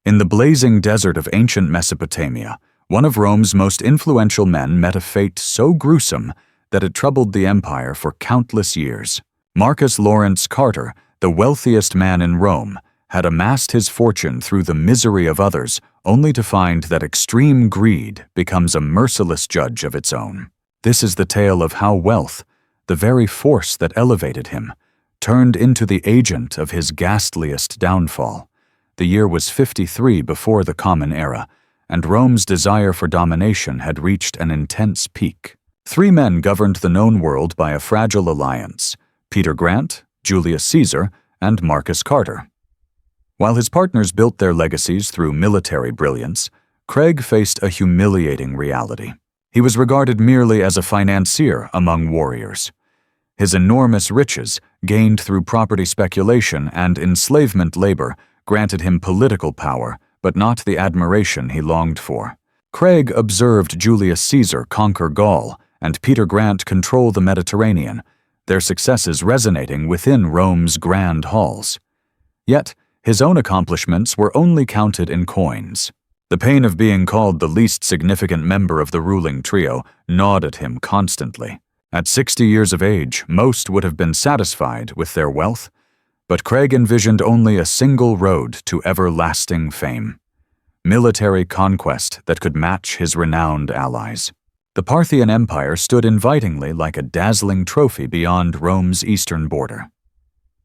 In the blazing desert of ancient Mesopotamia, one of Rome's most influential men met a fate so gruesome that it troubled the empire for countless years. Marcus Lawrence Carter, the wealthiest man in Rome, had amassed his fortune through the misery of others, only to find that extreme greed becomes a merciless judge of its own. This is the tale of how wealth, the very force that elevated him, turned into the agent of his ghastliest downfall. The year was 53 before the Common Era, and Rome's desire for domination had reached an intense peak. Three men governed the known world by a fragile alliance: Peter Grant, Julius Caesar, and Marcus Carter. While his partners built their legacies through military brilliance, Craig faced a humiliating reality. He was regarded merely as a financier among warriors. His enormous riches, gained through property speculation and enslavement labor, granted him political power, but not the admiration he longed for. Craig observed Julius Caesar conquer Gaul and Peter Grant control the Mediterranean, their successes resonating within Rome's grand halls. Yet, his own accomplishments were only counted in coins. The pain of being called the least significant member of the ruling trio gnawed at him constantly. At 60 years of age, most would have been satisfied with their wealth, but Craig envisioned only a single road to everlasting fame: military conquest that could match his renowned allies. The Parthian Empire stood invitingly like a dazzling trophy beyond Rome's eastern border.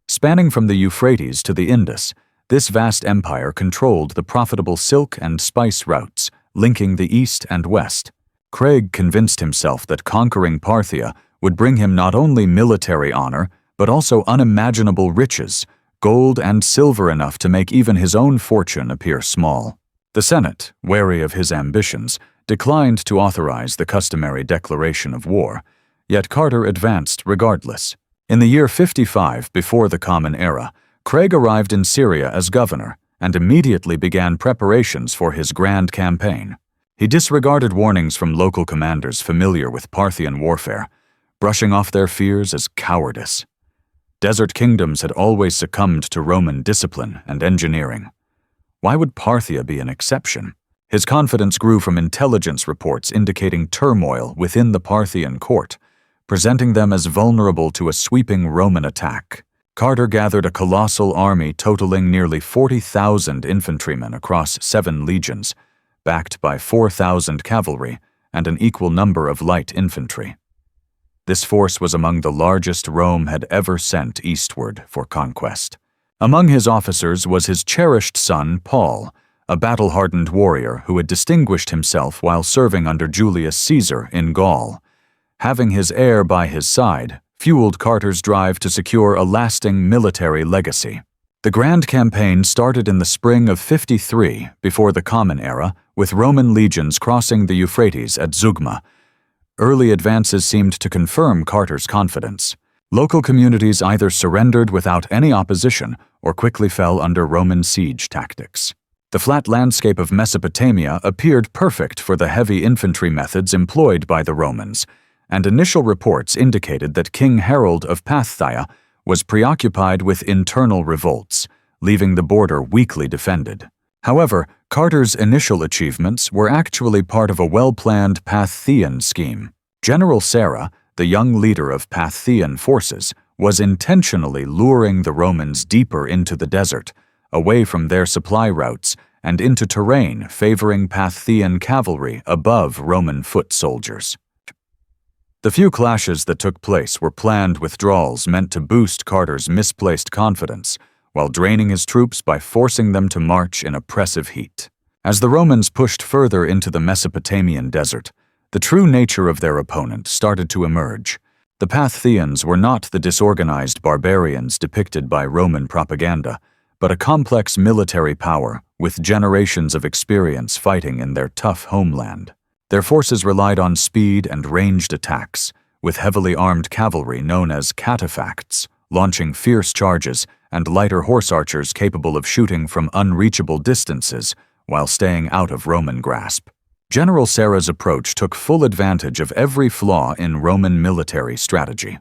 Spanning from the Euphrates to the Indus, this vast empire controlled the profitable silk and spice routes, linking the east and west. Craig convinced himself that conquering Parthia would bring him not only military honor, but also unimaginable riches, gold and silver enough to make even his own fortune appear small. The Senate, wary of his ambitions, declined to authorize the customary declaration of war, yet Carter advanced regardless. In the year 55 before the Common Era, Craig arrived in Syria as governor and immediately began preparations for his grand campaign. He disregarded warnings from local commanders familiar with Parthian warfare, brushing off their fears as cowardice. Desert kingdoms had always succumbed to Roman discipline and engineering. Why would Parthia be an exception? His confidence grew from intelligence reports indicating turmoil within the Parthian court, presenting them as vulnerable to a sweeping Roman attack. Carter gathered a colossal army totaling nearly 40,000 infantrymen across 7 legions, backed by 4,000 cavalry and an equal number of light infantry. This force was among the largest Rome had ever sent eastward for conquest. Among his officers was his cherished son, Paul, a battle-hardened warrior who had distinguished himself while serving under Julius Caesar in Gaul. Having his heir by his side fueled Carter's drive to secure a lasting military legacy. The grand campaign started in the spring of 53 before the Common Era, with Roman legions crossing the Euphrates at Zeugma. Early advances seemed to confirm Carter's confidence. Local communities either surrendered without any opposition or quickly fell under Roman siege tactics. The flat landscape of Mesopotamia appeared perfect for the heavy infantry methods employed by the Romans, and initial reports indicated that King Harold of Parthia was preoccupied with internal revolts, leaving the border weakly defended. However, Carter's initial achievements were actually part of a well-planned Parthian scheme. General Sarah, the young leader of Parthian forces, was intentionally luring the Romans deeper into the desert, away from their supply routes, and into terrain favoring Parthian cavalry above Roman foot soldiers. The few clashes that took place were planned withdrawals meant to boost Carter's misplaced confidence, while draining his troops by forcing them to march in oppressive heat. As the Romans pushed further into the Mesopotamian desert, the true nature of their opponent started to emerge. The Parthians were not the disorganized barbarians depicted by Roman propaganda, but a complex military power with generations of experience fighting in their tough homeland. Their forces relied on speed and ranged attacks, with heavily armed cavalry known as cataphracts launching fierce charges and lighter horse archers capable of shooting from unreachable distances while staying out of Roman grasp. General Sarah's approach took full advantage of every flaw in Roman military strategy.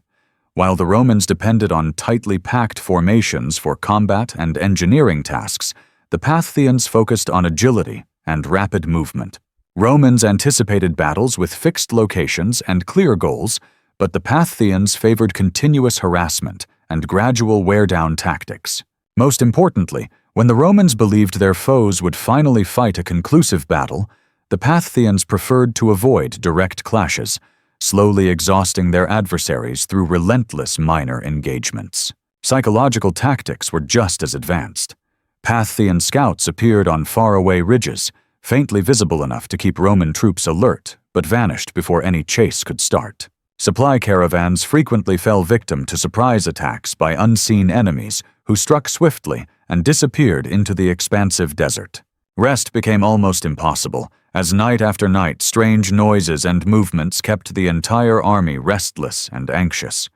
While the Romans depended on tightly packed formations for combat and engineering tasks, the Parthians focused on agility and rapid movement. Romans anticipated battles with fixed locations and clear goals, but the Parthians favored continuous harassment and gradual wear-down tactics. Most importantly, when the Romans believed their foes would finally fight a conclusive battle, the Parthians preferred to avoid direct clashes, slowly exhausting their adversaries through relentless minor engagements. Psychological tactics were just as advanced. Parthian scouts appeared on faraway ridges, faintly visible enough to keep Roman troops alert, but vanished before any chase could start. Supply caravans frequently fell victim to surprise attacks by unseen enemies who struck swiftly and disappeared into the expansive desert. Rest became almost impossible, as night after night strange noises and movements kept the entire army restless and anxious.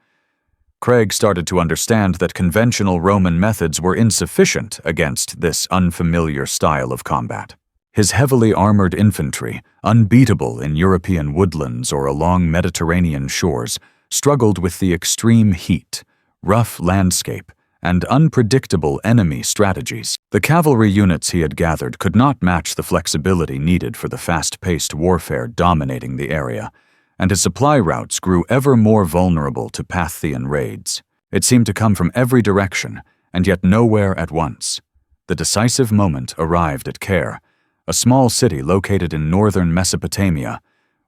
Craig started to understand that conventional Roman methods were insufficient against this unfamiliar style of combat. His heavily armored infantry, unbeatable in European woodlands or along Mediterranean shores, struggled with the extreme heat, rough landscape, and unpredictable enemy strategies. The cavalry units he had gathered could not match the flexibility needed for the fast-paced warfare dominating the area, and his supply routes grew ever more vulnerable to Parthian raids. It seemed to come from every direction, and yet nowhere at once. The decisive moment arrived at Caire, a small city located in northern Mesopotamia,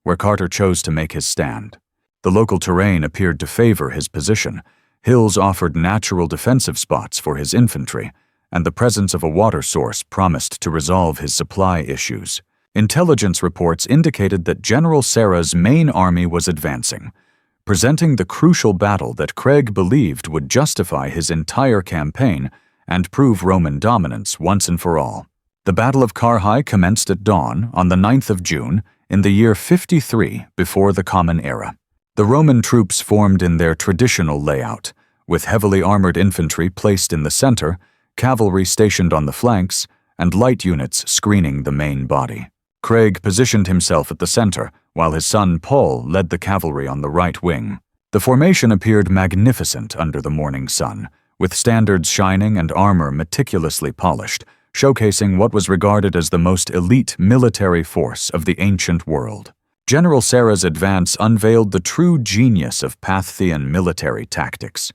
where Carter chose to make his stand. The local terrain appeared to favor his position. Hills offered natural defensive spots for his infantry, and the presence of a water source promised to resolve his supply issues. Intelligence reports indicated that General Sarah's main army was advancing, presenting the crucial battle that Craig believed would justify his entire campaign and prove Roman dominance once and for all. The Battle of Carrhae commenced at dawn on the 9th of June in the year 53 before the Common Era. The Roman troops formed in their traditional layout, with heavily armored infantry placed in the center, cavalry stationed on the flanks, and light units screening the main body. Craig positioned himself at the center, while his son Paul led the cavalry on the right wing. The formation appeared magnificent under the morning sun, with standards shining and armor meticulously polished, showcasing what was regarded as the most elite military force of the ancient world. General Sarah's advance unveiled the true genius of Parthian military tactics.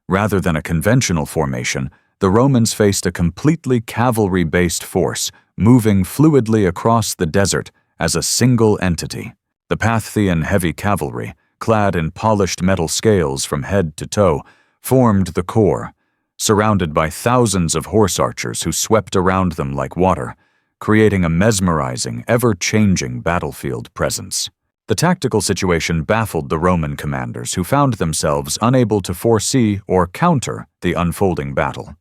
Rather than a conventional formation, the Romans faced a completely cavalry-based force, moving fluidly across the desert as a single entity. The Parthian heavy cavalry, clad in polished metal scales from head to toe, formed the core, surrounded by thousands of horse archers who swept around them like water, creating a mesmerizing, ever-changing battlefield presence. The tactical situation baffled the Roman commanders, who found themselves unable to foresee or counter the unfolding battle.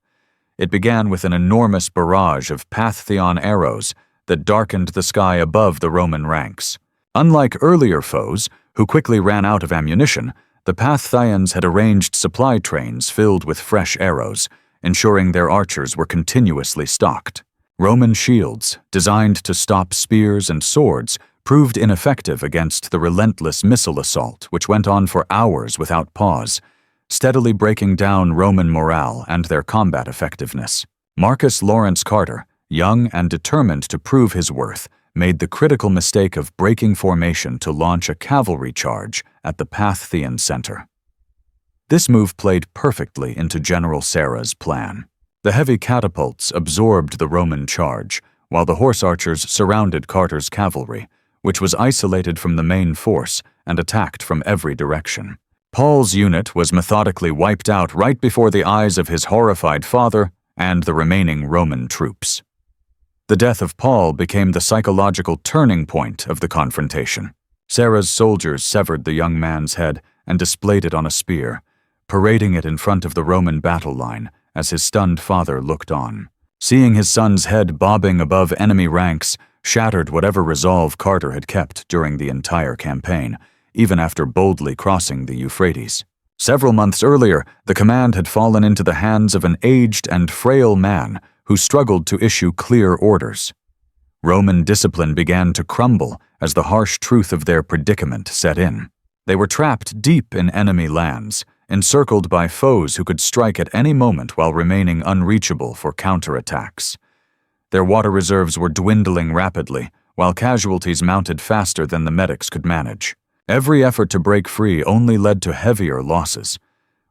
It began with an enormous barrage of Parthian arrows that darkened the sky above the Roman ranks. Unlike earlier foes, who quickly ran out of ammunition, the Parthians had arranged supply trains filled with fresh arrows, ensuring their archers were continuously stocked. Roman shields, designed to stop spears and swords, proved ineffective against the relentless missile assault, which went on for hours without pause, steadily breaking down Roman morale and their combat effectiveness. Marcus Lawrence Carter, young and determined to prove his worth, made the critical mistake of breaking formation to launch a cavalry charge at the Parthian center. This move played perfectly into General Sarah's plan. The heavy catapults absorbed the Roman charge, while the horse archers surrounded Carter's cavalry, which was isolated from the main force and attacked from every direction. Paul's unit was methodically wiped out right before the eyes of his horrified father and the remaining Roman troops. The death of Paul became the psychological turning point of the confrontation. Sarah's soldiers severed the young man's head and displayed it on a spear, parading it in front of the Roman battle line as his stunned father looked on. Seeing his son's head bobbing above enemy ranks shattered whatever resolve Carter had kept during the entire campaign, even after boldly crossing the Euphrates. Several months earlier, the command had fallen into the hands of an aged and frail man who struggled to issue clear orders. Roman discipline began to crumble as the harsh truth of their predicament set in. They were trapped deep in enemy lands, encircled by foes who could strike at any moment while remaining unreachable for counterattacks. Their water reserves were dwindling rapidly, while casualties mounted faster than the medics could manage. Every effort to break free only led to heavier losses.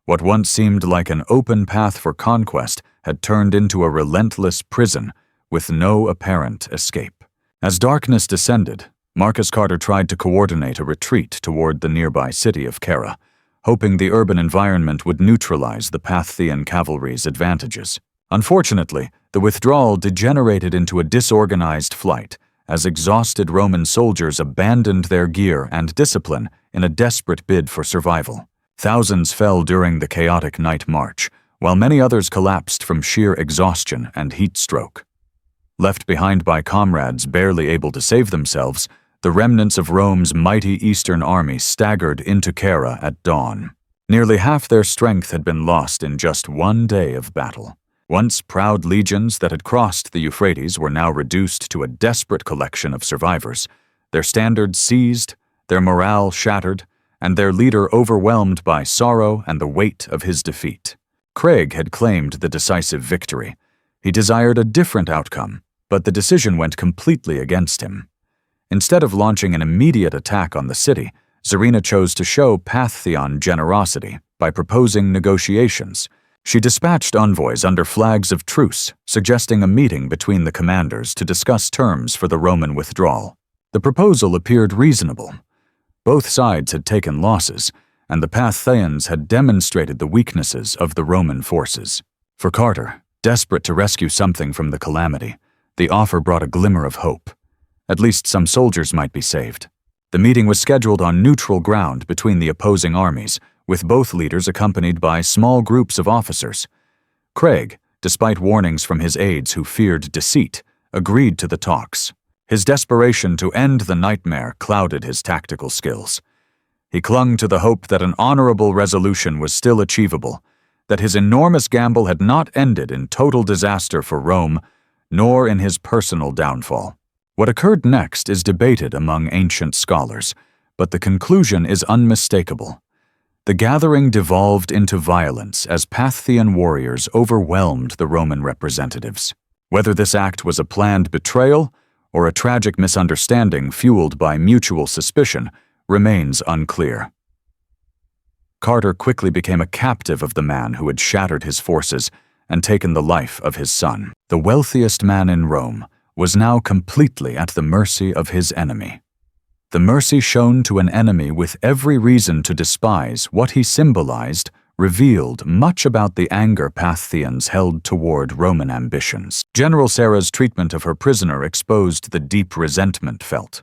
What once seemed like an open path for conquest had turned into a relentless prison with no apparent escape. As darkness descended, Marcus Carter tried to coordinate a retreat toward the nearby city of Kara, hoping the urban environment would neutralize the Parthian cavalry's advantages. Unfortunately, the withdrawal degenerated into a disorganized flight, as exhausted Roman soldiers abandoned their gear and discipline in a desperate bid for survival. Thousands fell during the chaotic night march, while many others collapsed from sheer exhaustion and heat stroke. Left behind by comrades barely able to save themselves, the remnants of Rome's mighty eastern army staggered into Kara at dawn. Nearly half their strength had been lost in just one day of battle. Once proud legions that had crossed the Euphrates were now reduced to a desperate collection of survivors, their standards seized, their morale shattered, and their leader overwhelmed by sorrow and the weight of his defeat. Craig had claimed the decisive victory. He desired a different outcome, but the decision went completely against him. Instead of launching an immediate attack on the city, Zarina chose to show Parthian generosity by proposing negotiations. She dispatched envoys under flags of truce, suggesting a meeting between the commanders to discuss terms for the Roman withdrawal. The proposal appeared reasonable. Both sides had taken losses, and the Parthians had demonstrated the weaknesses of the Roman forces. For Carter, desperate to rescue something from the calamity, the offer brought a glimmer of hope. At least some soldiers might be saved. The meeting was scheduled on neutral ground between the opposing armies, with both leaders accompanied by small groups of officers. Craig, despite warnings from his aides who feared deceit, agreed to the talks. His desperation to end the nightmare clouded his tactical skills. He clung to the hope that an honorable resolution was still achievable, that his enormous gamble had not ended in total disaster for Rome, nor in his personal downfall. What occurred next is debated among ancient scholars, but the conclusion is unmistakable. The gathering devolved into violence as Parthian warriors overwhelmed the Roman representatives. Whether this act was a planned betrayal or a tragic misunderstanding fueled by mutual suspicion remains unclear. Carter quickly became a captive of the man who had shattered his forces and taken the life of his son. The wealthiest man in Rome was now completely at the mercy of his enemy. The mercy shown to an enemy with every reason to despise what he symbolized revealed much about the anger Parthians held toward Roman ambitions. General Sarah's treatment of her prisoner exposed the deep resentment felt.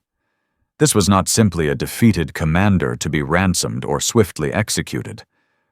This was not simply a defeated commander to be ransomed or swiftly executed.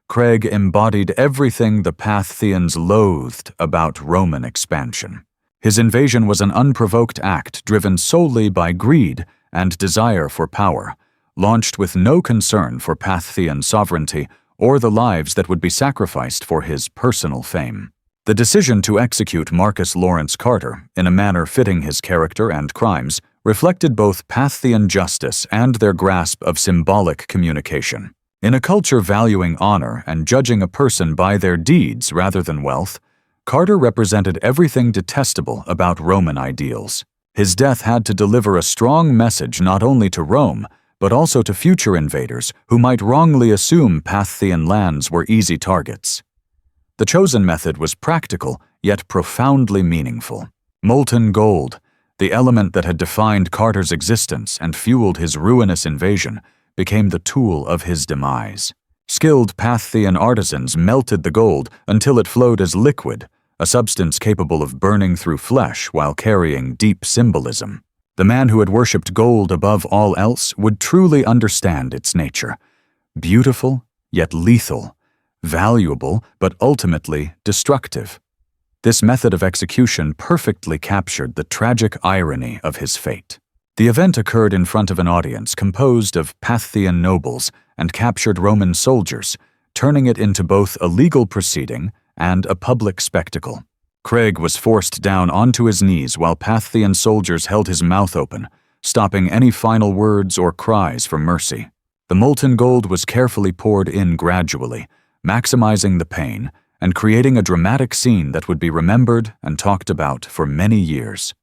Craig embodied everything the Parthians loathed about Roman expansion. His invasion was an unprovoked act driven solely by greed and desire for power, launched with no concern for Parthian sovereignty or the lives that would be sacrificed for his personal fame. The decision to execute Marcus Lawrence Carter in a manner fitting his character and crimes reflected both Parthian justice and their grasp of symbolic communication. In a culture valuing honor and judging a person by their deeds rather than wealth, Carter represented everything detestable about Roman ideals. His death had to deliver a strong message not only to Rome, but also to future invaders who might wrongly assume Parthian lands were easy targets. The chosen method was practical, yet profoundly meaningful. Molten gold, the element that had defined Carter's existence and fueled his ruinous invasion, became the tool of his demise. Skilled Parthian artisans melted the gold until it flowed as liquid, a substance capable of burning through flesh while carrying deep symbolism. The man who had worshipped gold above all else would truly understand its nature. Beautiful, yet lethal. Valuable, but ultimately destructive. This method of execution perfectly captured the tragic irony of his fate. The event occurred in front of an audience composed of Parthian nobles and captured Roman soldiers, turning it into both a legal proceeding and a public spectacle. Craig was forced down onto his knees while Parthian soldiers held his mouth open, stopping any final words or cries for mercy. The molten gold was carefully poured in gradually, maximizing the pain and creating a dramatic scene that would be remembered and talked about for many years.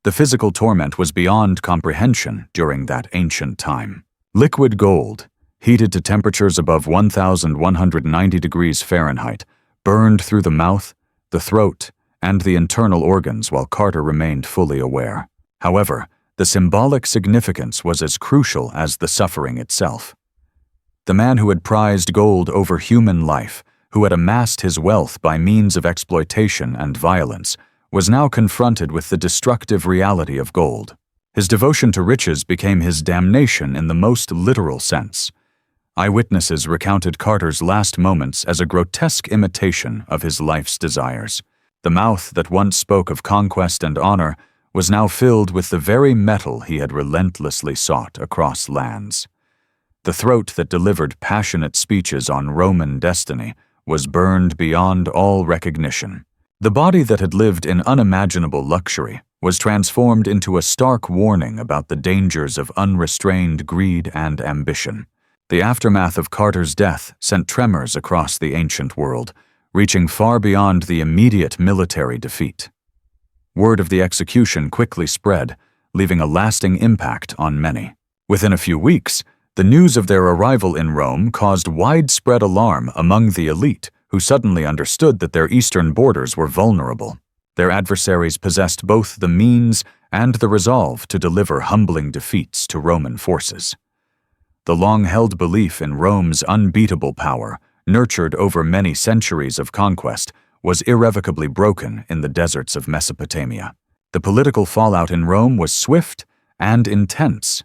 The physical torment was beyond comprehension during that ancient time. Liquid gold, heated to temperatures above 1,190 degrees Fahrenheit, burned through the mouth, the throat, and the internal organs while Carter remained fully aware. However, the symbolic significance was as crucial as the suffering itself. The man who had prized gold over human life, who had amassed his wealth by means of exploitation and violence, was now confronted with the destructive reality of gold. His devotion to riches became his damnation in the most literal sense. Eyewitnesses recounted Carter's last moments as a grotesque imitation of his life's desires. The mouth that once spoke of conquest and honor was now filled with the very metal he had relentlessly sought across lands. The throat that delivered passionate speeches on Roman destiny was burned beyond all recognition. The body that had lived in unimaginable luxury was transformed into a stark warning about the dangers of unrestrained greed and ambition. The aftermath of Carter's death sent tremors across the ancient world, reaching far beyond the immediate military defeat. Word of the execution quickly spread, leaving a lasting impact on many. Within a few weeks, the news of their arrival in Rome caused widespread alarm among the elite, who suddenly understood that their eastern borders were vulnerable. Their adversaries possessed both the means and the resolve to deliver humbling defeats to Roman forces. The long-held belief in Rome's unbeatable power, nurtured over many centuries of conquest, was irrevocably broken in the deserts of Mesopotamia. The political fallout in Rome was swift and intense.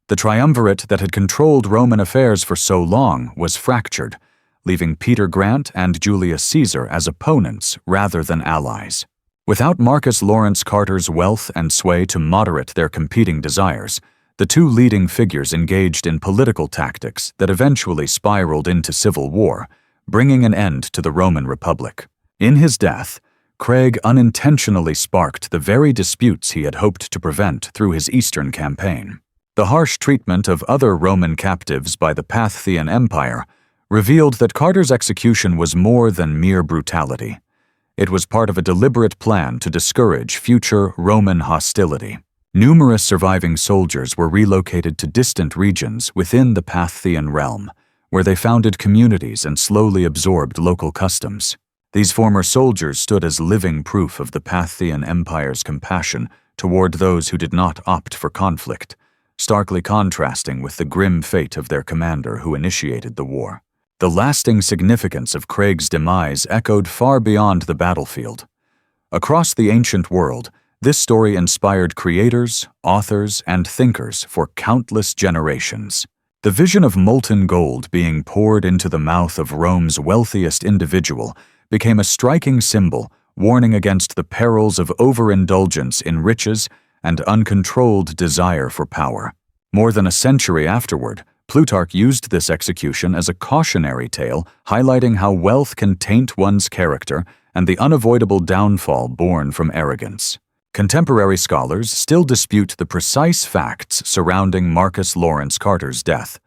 The triumvirate that had controlled Roman affairs for so long was fractured, leaving Peter Grant and Julius Caesar as opponents rather than allies. Without Marcus Lawrence Carter's wealth and sway to moderate their competing desires, the two leading figures engaged in political tactics that eventually spiraled into civil war, bringing an end to the Roman Republic. In his death, Craig unintentionally sparked the very disputes he had hoped to prevent through his eastern campaign. The harsh treatment of other Roman captives by the Parthian Empire revealed that Carter's execution was more than mere brutality. It was part of a deliberate plan to discourage future Roman hostility. Numerous surviving soldiers were relocated to distant regions within the Parthian realm, where they founded communities and slowly absorbed local customs. These former soldiers stood as living proof of the Parthian Empire's compassion toward those who did not opt for conflict, starkly contrasting with the grim fate of their commander who initiated the war. The lasting significance of Craig's demise echoed far beyond the battlefield. Across the ancient world, this story inspired creators, authors, and thinkers for countless generations. The vision of molten gold being poured into the mouth of Rome's wealthiest individual became a striking symbol warning against the perils of overindulgence in riches and uncontrolled desire for power. More than a century afterward, Plutarch used this execution as a cautionary tale, highlighting how wealth can taint one's character and the unavoidable downfall born from arrogance. Contemporary scholars still dispute the precise facts surrounding Marcus Lawrence Carter's death.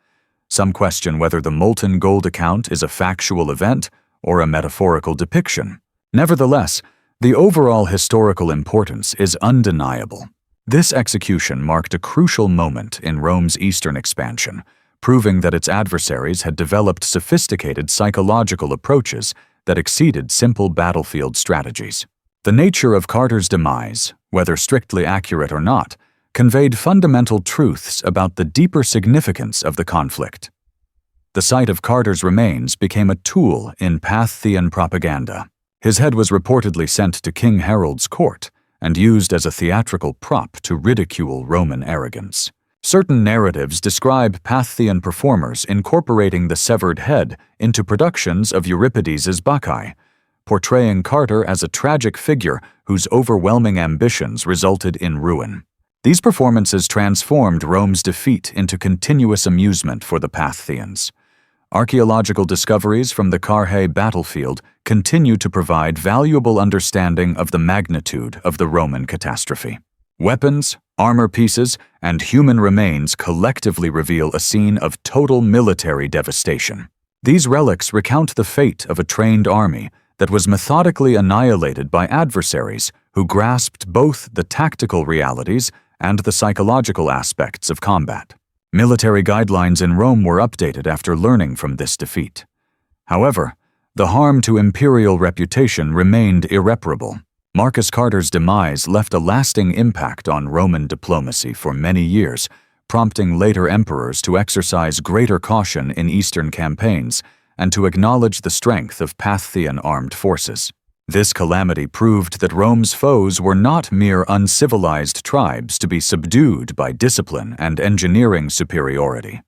Some question whether the molten gold account is a factual event or a metaphorical depiction. Nevertheless, the overall historical importance is undeniable. This execution marked a crucial moment in Rome's eastern expansion, proving that its adversaries had developed sophisticated psychological approaches that exceeded simple battlefield strategies. The nature of Carter's demise, whether strictly accurate or not, conveyed fundamental truths about the deeper significance of the conflict. The site of Carter's remains became a tool in Parthian propaganda. His head was reportedly sent to King Harold's court and used as a theatrical prop to ridicule Roman arrogance. Certain narratives describe Parthian performers incorporating the severed head into productions of Euripides's Bacchae, portraying Carter as a tragic figure whose overwhelming ambitions resulted in ruin. These performances transformed Rome's defeat into continuous amusement for the Parthians. Archaeological discoveries from the Carrhae battlefield continue to provide valuable understanding of the magnitude of the Roman catastrophe. Weapons, armor pieces, and human remains collectively reveal a scene of total military devastation. These relics recount the fate of a trained army that was methodically annihilated by adversaries who grasped both the tactical realities and the psychological aspects of combat. Military guidelines in Rome were updated after learning from this defeat. However, the harm to imperial reputation remained irreparable. Marcus Carter's demise left a lasting impact on Roman diplomacy for many years, prompting later emperors to exercise greater caution in eastern campaigns and to acknowledge the strength of Parthian armed forces. This calamity proved that Rome's foes were not mere uncivilized tribes to be subdued by discipline and engineering superiority,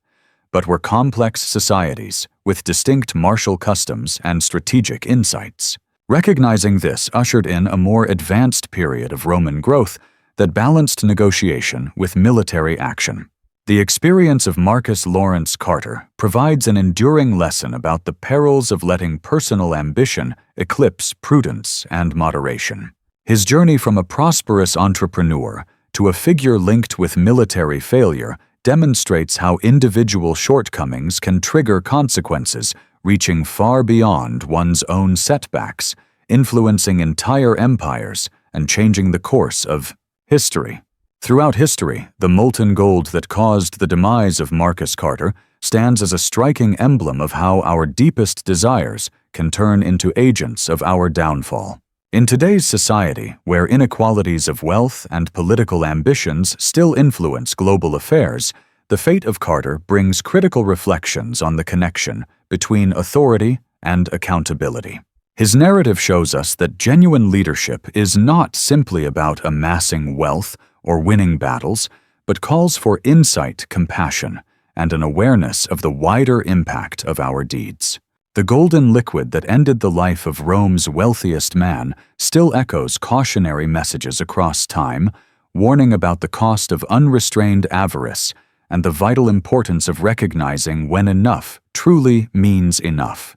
but were complex societies with distinct martial customs and strategic insights. Recognizing this ushered in a more advanced period of Roman growth that balanced negotiation with military action. The experience of Marcus Lawrence Carter provides an enduring lesson about the perils of letting personal ambition eclipse prudence and moderation. His journey from a prosperous entrepreneur to a figure linked with military failure demonstrates how individual shortcomings can trigger consequences reaching far beyond one's own setbacks, influencing entire empires and changing the course of history. Throughout history, the molten gold that caused the demise of Marcus Carter stands as a striking emblem of how our deepest desires can turn into agents of our downfall. In today's society, where inequalities of wealth and political ambitions still influence global affairs, the fate of Carter brings critical reflections on the connection between authority and accountability. His narrative shows us that genuine leadership is not simply about amassing wealth or winning battles, but calls for insight, compassion, and an awareness of the wider impact of our deeds. The golden liquid that ended the life of Rome's wealthiest man still echoes cautionary messages across time, warning about the cost of unrestrained avarice and the vital importance of recognizing when enough truly means enough.